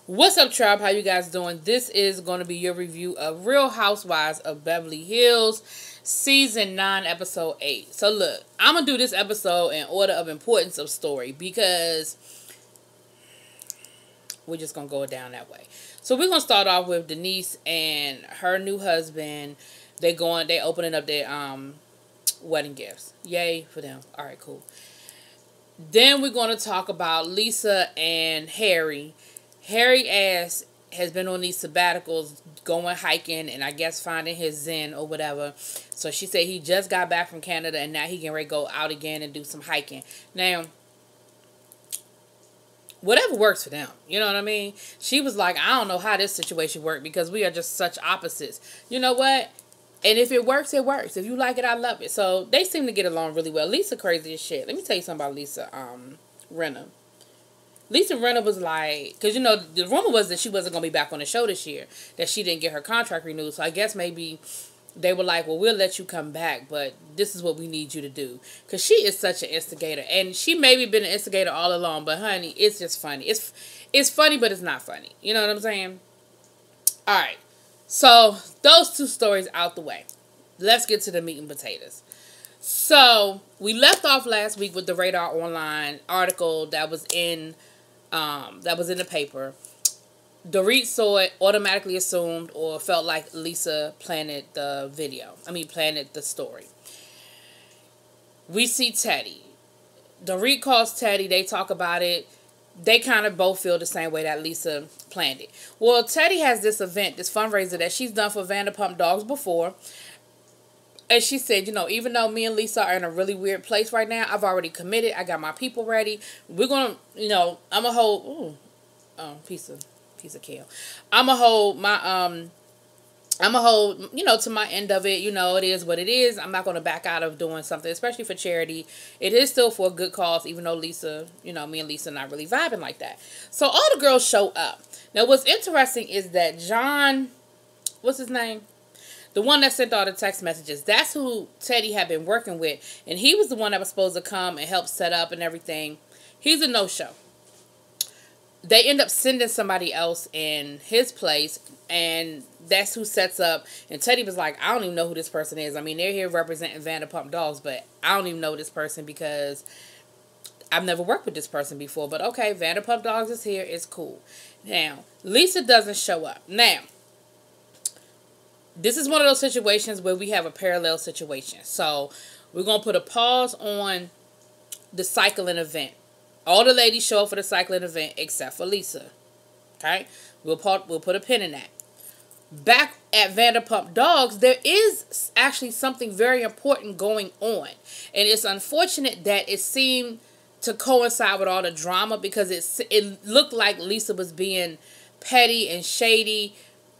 What's up, tribe? How you guys doing? This is going to be your review of Real Housewives of Beverly Hills, Season 9, Episode 8. So look, I'm going to do this episode in order of importance of story because we're just going to go down that way. So we're going to start off with Denise and her new husband. They opening up their wedding gifts. Yay for them. All right, cool. Then we're going to talk about Lisa and Harry. Harry has been on these sabbaticals, going hiking, and I guess finding his zen or whatever. So she said he just got back from Canada, and now he can ready to go out again and do some hiking. Now, whatever works for them. You know what I mean? She was like, I don't know how this situation worked because we are just such opposites. You know what? And if it works, it works. If you like it, I love it. So they seem to get along really well. Lisa crazy as shit. Let me tell you something about Lisa Rinna. Lisa Rinna was like, because, you know, the rumor was that she wasn't going to be back on the show this year, that she didn't get her contract renewed. So I guess maybe they were like, well, we'll let you come back, but this is what we need you to do. Because she is such an instigator. And she maybe been an instigator all along, but honey, it's just funny. It's funny, but it's not funny. You know what I'm saying? All right. So those two stories out the way. Let's get to the meat and potatoes. So we left off last week with the Radar Online article that was in the paper. Dorit saw it, automatically assumed or felt like Lisa planted the planted the story. We see Teddy. Dorit calls Teddy. They talk about it. They kind of both feel the same way that Lisa planned it. Well, Teddy has this event, this fundraiser that she's done for Vanderpump Dogs before. And she said, you know, even though me and Lisa are in a really weird place right now, I've already committed. I got my people ready. We're going to, you know, I'm going to hold, piece of kale. I'm going to hold, you know, to my end of it. You know, it is what it is. I'm not going to back out of doing something, especially for charity. It is still for a good cause, even though Lisa, you know, me and Lisa not really vibing like that. So all the girls show up. Now, what's interesting is that John, what's his name? The one that sent all the text messages, that's who Teddy had been working with. And he was the one that was supposed to come and help set up and everything. He's a no-show. They end up sending somebody else in his place. And that's who sets up. And Teddy was like, I don't even know who this person is. I mean, they're here representing Vanderpump Dogs. But I don't even know this person because I've never worked with this person before. But okay, Vanderpump Dogs is here. It's cool. Now, Lisa doesn't show up. Now, this is one of those situations where we have a parallel situation. So, we're going to put a pause on the cycling event. All the ladies show up for the cycling event except for Lisa. Okay? We'll put a pin in that. Back at Vanderpump Dogs, there is actually something very important going on. And it's unfortunate that it seemed to coincide with all the drama because it looked like Lisa was being petty and shady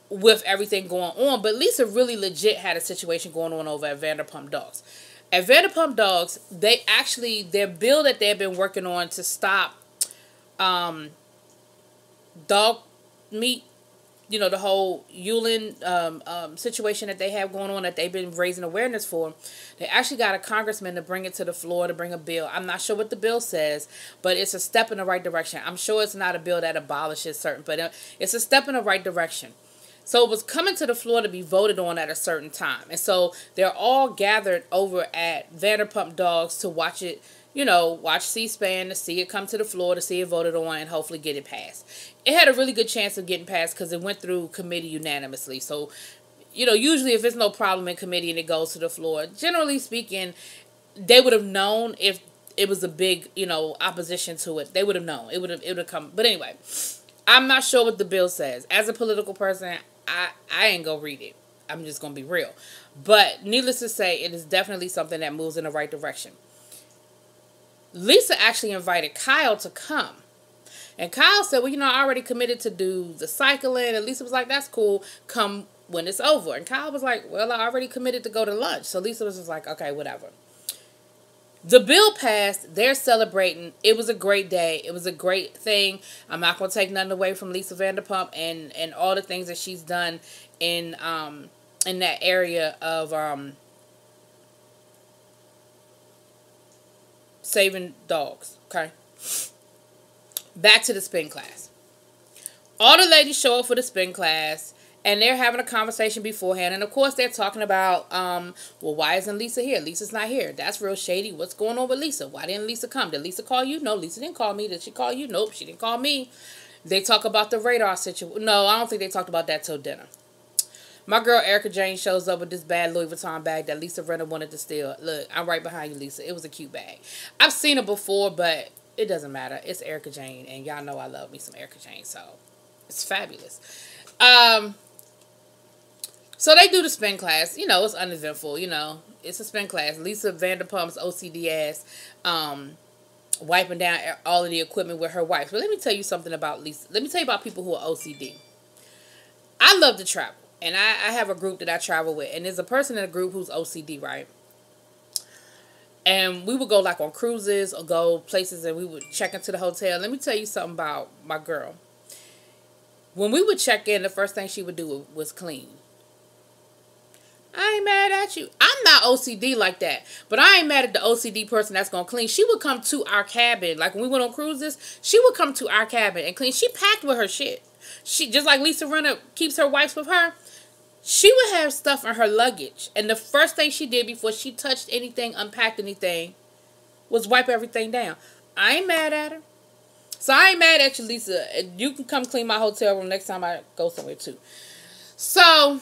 with everything going on. But Lisa really legit had a situation going on over at Vanderpump Dogs. At Vanderpump Dogs, their bill that they've been working on to stop dog meat, you know, the whole Yulin situation that they have going on that they've been raising awareness for, they actually got a congressman to bring it to the floor to bring a bill. I'm not sure what the bill says, but it's a step in the right direction. I'm sure it's not a bill that abolishes certain, but it's a step in the right direction. So it was coming to the floor to be voted on at a certain time. And so they're all gathered over at Vanderpump Dogs to watch it, you know, watch C-SPAN to see it come to the floor, to see it voted on, and hopefully get it passed. It had a really good chance of getting passed because it went through committee unanimously. So, you know, usually if it's no problem in committee and it goes to the floor, generally speaking, they would have known if it was a big, you know, opposition to it. They would have known. It would have come. But anyway, I'm not sure what the bill says. As a political person, I ain't gonna read it. I'm just gonna be real. But needless to say, it is definitely something that moves in the right direction. Lisa actually invited Kyle to come. And Kyle said, well, you know, I already committed to do the cycling. And Lisa was like, that's cool. Come when it's over. And Kyle was like, well, I already committed to go to lunch. So Lisa was just like, okay, whatever. The bill passed. They're celebrating. It was a great day. It was a great thing. I'm not going to take nothing away from Lisa Vanderpump and all the things that she's done in that area of saving dogs. Okay. Back to the spin class. All the ladies show up for the spin class, and they're having a conversation beforehand. And of course, they're talking about, well, why isn't Lisa here? Lisa's not here. That's real shady. What's going on with Lisa? Why didn't Lisa come? Did Lisa call you? No, Lisa didn't call me. Did she call you? Nope, she didn't call me. They talk about the radar situation. No, I don't think they talked about that till dinner. My girl Erica Jane shows up with this bad Louis Vuitton bag that Lisa Rinna wanted to steal. Look, I'm right behind you, Lisa. It was a cute bag. I've seen it before, but it doesn't matter. It's Erica Jane, and y'all know I love me some Erica Jane, so it's fabulous. So they do the spin class. You know, it's uneventful. You know, it's a spin class. Lisa Vanderpump's OCD ass wiping down all of the equipment with her wipes. But let me tell you something about Lisa. Let me tell you about people who are OCD. I love to travel. And I have a group that I travel with. And there's a person in the group who's OCD, right? And we would go like on cruises or go places and we would check into the hotel. Let me tell you something about my girl. When we would check in, the first thing she would do was clean. I ain't mad at you. I'm not OCD like that. But I ain't mad at the OCD person that's going to clean. She would come to our cabin. Like when we went on cruises, she would come to our cabin and clean. She packed with her shit. She, just like Lisa Rinna keeps her wipes with her, she would have stuff in her luggage. And the first thing she did before she touched anything, unpacked anything, was wipe everything down. I ain't mad at her. So I ain't mad at you, Lisa. You can come clean my hotel room next time I go somewhere too. So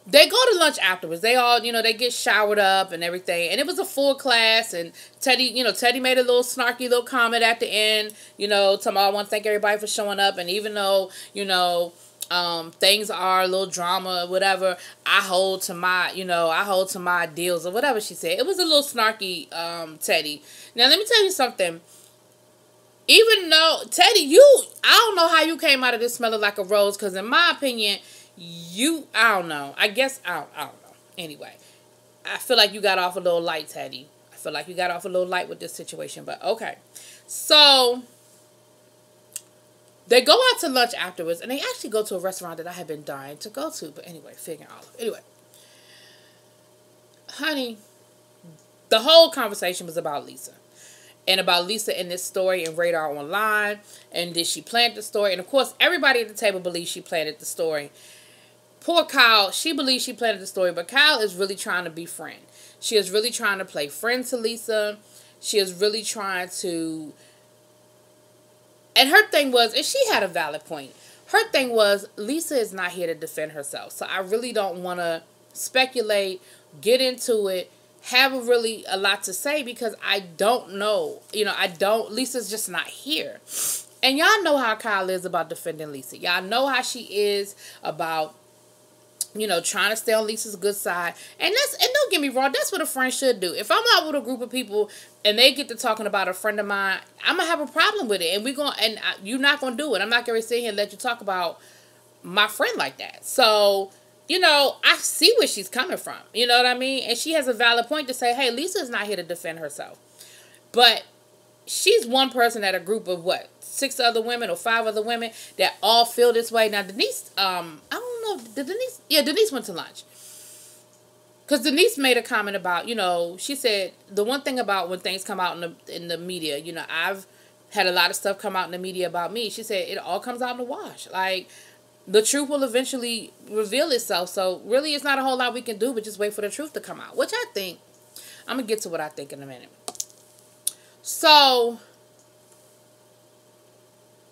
they go to lunch afterwards. They all, you know, they get showered up and everything. And it was a full class. And Teddy, you know, Teddy made a little snarky little comment at the end. You know, talking about I want to thank everybody for showing up. And even though, you know, things are a little drama or whatever, I hold to my ideals or whatever she said. It was a little snarky, Teddy. Now, let me tell you something. Even though, Teddy, I don't know how you came out of this smelling like a rose, because in my opinion, I don't know. I guess, I don't know. Anyway, I feel like you got off a little light, Teddy. I feel like you got off a little light with this situation, but okay. So they go out to lunch afterwards, and they actually go to a restaurant that I have been dying to go to. But anyway, figuring all of it. Anyway, honey, the whole conversation was about Lisa. And about Lisa in this story and Radar Online. And did she plant the story? And of course, everybody at the table believes she planted the story. Poor Kyle, she believes she planted the story. But Kyle is really trying to be friend. She is really trying to play friend to Lisa. She is really trying to... And her thing was, and she had a valid point, her thing was, Lisa is not here to defend herself. So I really don't want to speculate, get into it, have a lot to say, because I don't know. You know, Lisa's just not here. And y'all know how Kyle is about defending Lisa. Y'all know how she is about, you know, trying to stay on Lisa's good side. And don't get me wrong, that's what a friend should do. If I'm out with a group of people and they get to talking about a friend of mine, I'm gonna have a problem with it. And you're not gonna do it. I'm not gonna sit here and let you talk about my friend like that. So, you know, I see where she's coming from. You know what I mean? And she has a valid point to say, hey, Lisa's not here to defend herself. But she's one person at a group of what? 6 other women or 5 other women that all feel this way. Now, Denise, I don't know, Denise went to lunch. Because Denise made a comment about, you know, she said, the one thing about when things come out in the media, you know, I've had a lot of stuff come out in the media about me. She said, it all comes out in the wash. Like, the truth will eventually reveal itself. So, really, it's not a whole lot we can do, but just wait for the truth to come out. Which I think, I'm going to get to what I think in a minute. So,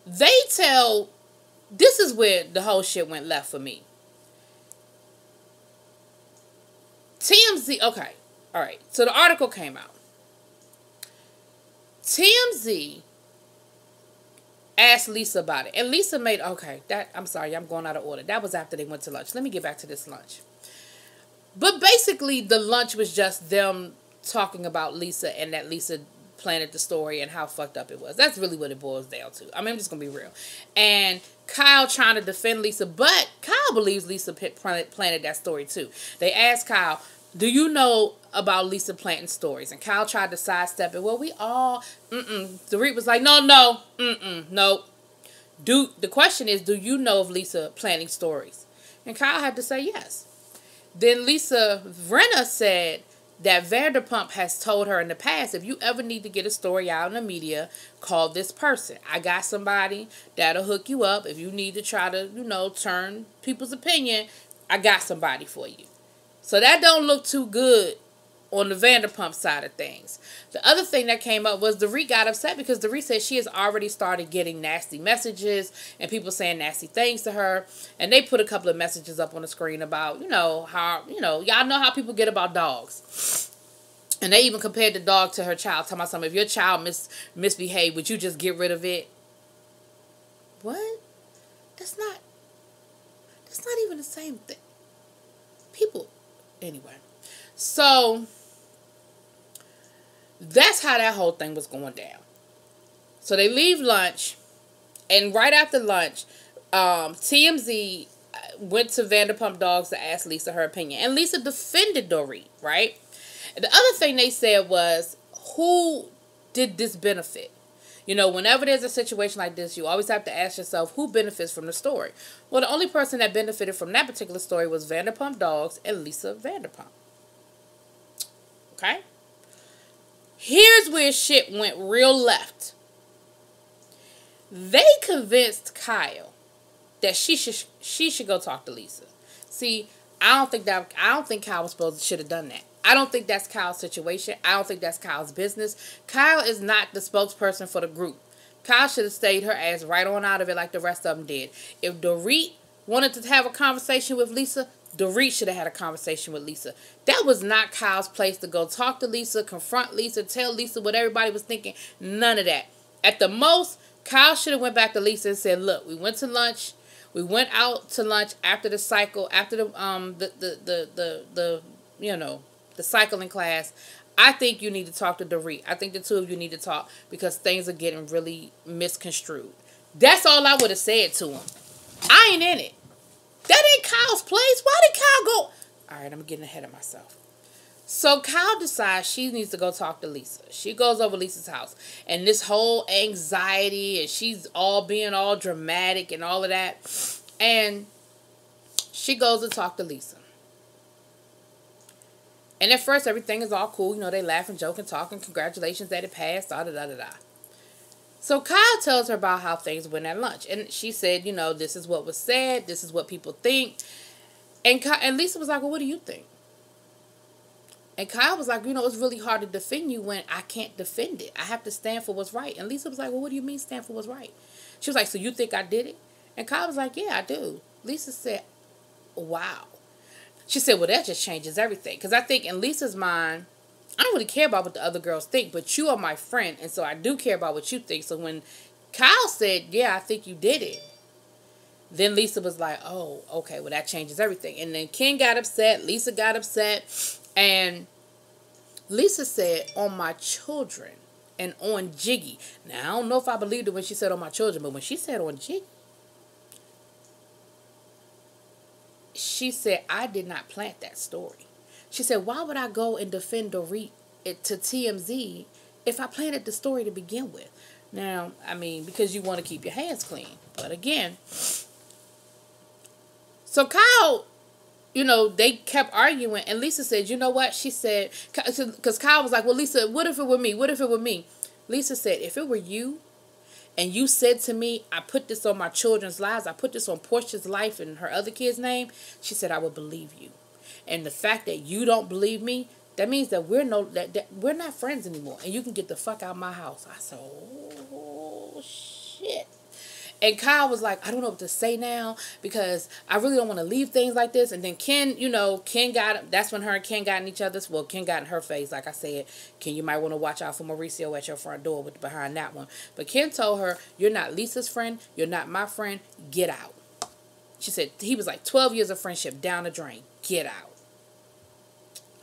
this is where the whole shit went left for me. TMZ, okay, all right, so the article came out. TMZ asked Lisa about it, and Lisa made, I'm sorry, I'm going out of order. That was after they went to lunch. Let me get back to this lunch. But basically, the lunch was just them talking about Lisa and that Lisa planted the story and how fucked up it was. That's really what it boils down to. I mean, I'm just going to be real. And Kyle trying to defend Lisa, but Kyle believes Lisa planted that story too. They asked Kyle, do you know about Lisa planting stories? And Kyle tried to sidestep it. Well, we all, Dorit was like, no. The question is, do you know of Lisa planting stories? And Kyle had to say yes. Then Lisa Rinna said, that Vanderpump has told her in the past, if you ever need to get a story out in the media, call this person. I got somebody that'll hook you up. If you need to try to, turn people's opinion, I got somebody for you. So that don't look too good on the Vanderpump side of things. The other thing that came up was Dorit got upset because Dorit said she has already started getting nasty messages and people saying nasty things to her. And they put a couple of messages up on the screen about, how, y'all know how people get about dogs. And they even compared the dog to her child. Talking about something, if your child misbehaved, would you just get rid of it? What? That's not even the same thing. People, anyway. So that's how that whole thing was going down. So they leave lunch, and right after lunch, TMZ went to Vanderpump Dogs to ask Lisa her opinion. And Lisa defended Dorit, right? And the other thing they said was, who did this benefit? Whenever there's a situation like this, you always have to ask yourself, who benefits from the story? Well, the only person that benefited from that particular story was Vanderpump Dogs and Lisa Vanderpump. Okay? Here's where shit went real left. They convinced Kyle that she should go talk to Lisa. See, I don't think Kyle should have done that. I don't think that's Kyle's situation. I don't think that's Kyle's business. Kyle is not the spokesperson for the group. Kyle should have stayed her ass right on out of it like the rest of them did. If Dorit wanted to have a conversation with Lisa, Dorit should have had a conversation with Lisa. That was not Kyle's place to go talk to Lisa, confront Lisa, tell Lisa what everybody was thinking. None of that. At the most, Kyle should have went back to Lisa and said, look, we went to lunch. We went out to lunch after the cycle, after the cycling class. I think you need to talk to Dorit. I think the two of you need to talk because things are getting really misconstrued. That's all I would have said to him. I ain't in it. That ain't Kyle's place. Why did Kyle go? All right, I'm getting ahead of myself. So Kyle decides she needs to go talk to Lisa. She goes over Lisa's house. And this whole anxiety, and she's being all dramatic and all of that. And she goes to talk to Lisa. And at first, everything is all cool. They laugh and joke and talk and congratulations that it passed, da-da-da-da-da. So Kyle tells her about how things went at lunch. And she said, this is what was said. This is what people think. And Lisa was like, well, what do you think? And Kyle was like, it's really hard to defend you when I can't defend it. I have to stand for what's right. And Lisa was like, well, what do you mean stand for what's right? She was like, so you think I did it? And Kyle was like, yeah, I do. Lisa said, wow. She said, well, that just changes everything. Because I think in Lisa's mind, I don't really care about what the other girls think, but you are my friend, and so I do care about what you think. So when Kyle said, yeah, I think you did it, then Lisa was like, oh, okay, well, that changes everything. And then Ken got upset, Lisa got upset, and Lisa said, on my children and on Jiggy. Now, I don't know if I believed it when she said on my children, but when she said on Jiggy, she said, I did not plant that story. She said, why would I go and defend Dorit to TMZ if I planted the story to begin with? Now, I mean, because you want to keep your hands clean. But again, so Kyle, they kept arguing. And Lisa said, you know what? She said, because Kyle was like, well, Lisa, what if it were me? What if it were me? Lisa said, if it were you, and you said to me, I put this on my children's lives, I put this on Portia's life and her other kid's name, she said, I would believe you. And the fact that you don't believe me, that means that we're not friends anymore. And you can get the fuck out of my house. I said, oh, shit. And Kyle was like, I don't know what to say now because I really don't want to leave things like this. And then Ken, that's when her and Ken got in each other's. Well, Ken got in her face. Like I said, Ken, you might want to watch out for Mauricio at your front door behind that one. But Ken told her, you're not Lisa's friend. You're not my friend. Get out. She said, he was like 12 years of friendship down the drain. Get out.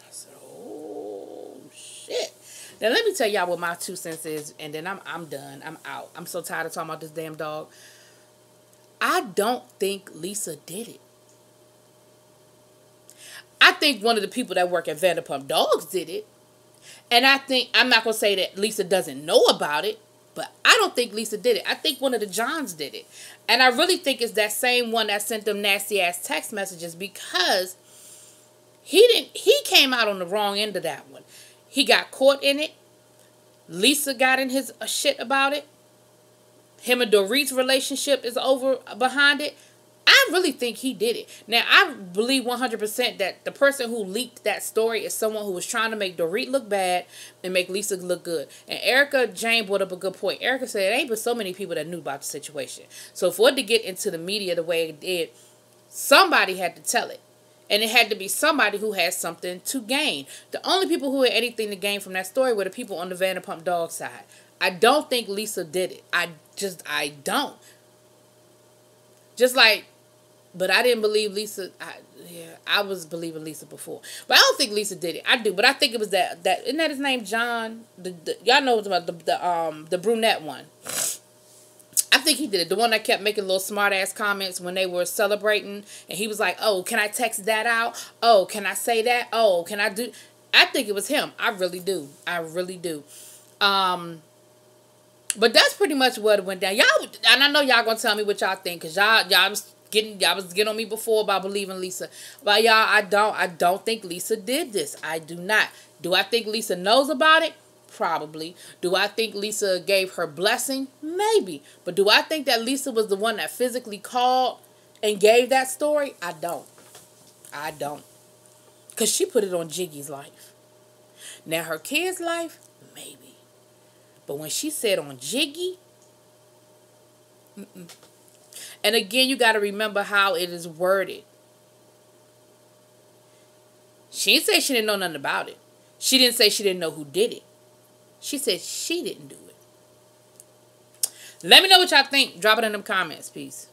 I said, oh, shit. Now, let me tell y'all what my 2 cents is, and then I'm done. I'm out. I'm so tired of talking about this damn dog. I don't think Lisa did it. I think one of the people that work at Vanderpump Dogs did it. And I think, I'm not going to say that Lisa doesn't know about it, but I don't think Lisa did it. I think one of the Johns did it. And I really think it's that same one that sent them nasty-ass text messages because He came out on the wrong end of that one. He got caught in it. Lisa got in his shit about it. Him and Dorit's relationship is over behind it. I really think he did it. Now, I believe 100% that the person who leaked that story is someone who was trying to make Dorit look bad and make Lisa look good. And Erica Jane brought up a good point. Erica said, it ain't but so many people that knew about the situation. So for it to get into the media the way it did, somebody had to tell it. And it had to be somebody who had something to gain. The only people who had anything to gain from that story were the people on the Vanderpump dog side. I don't think Lisa did it. I don't. Just like, but I didn't believe Lisa. I was believing Lisa before. But I don't think Lisa did it. I do. But I think it was that isn't that his name, John? Y'all know about the brunette one. I think he did it. The one that kept making little smart ass comments when they were celebrating. And he was like, oh, can I text that out? Oh, can I say that? Oh, can I do? I think it was him. I really do. I really do. But that's pretty much what went down. Y'all, and I know y'all gonna tell me what y'all think, cause y'all was getting on me before about believing Lisa. But y'all, I don't think Lisa did this. I do not. Do I think Lisa knows about it? Probably. Do I think Lisa gave her blessing? Maybe. But do I think that Lisa was the one that physically called and gave that story? I don't. I don't. Cause she put it on Jiggy's life. Now her kid's life, maybe. But when she said on Jiggy, and again, you got to remember how it is worded. She didn't say she didn't know nothing about it. She didn't say she didn't know who did it. She said she didn't do it. Let me know what y'all think. Drop it in them comments. Peace.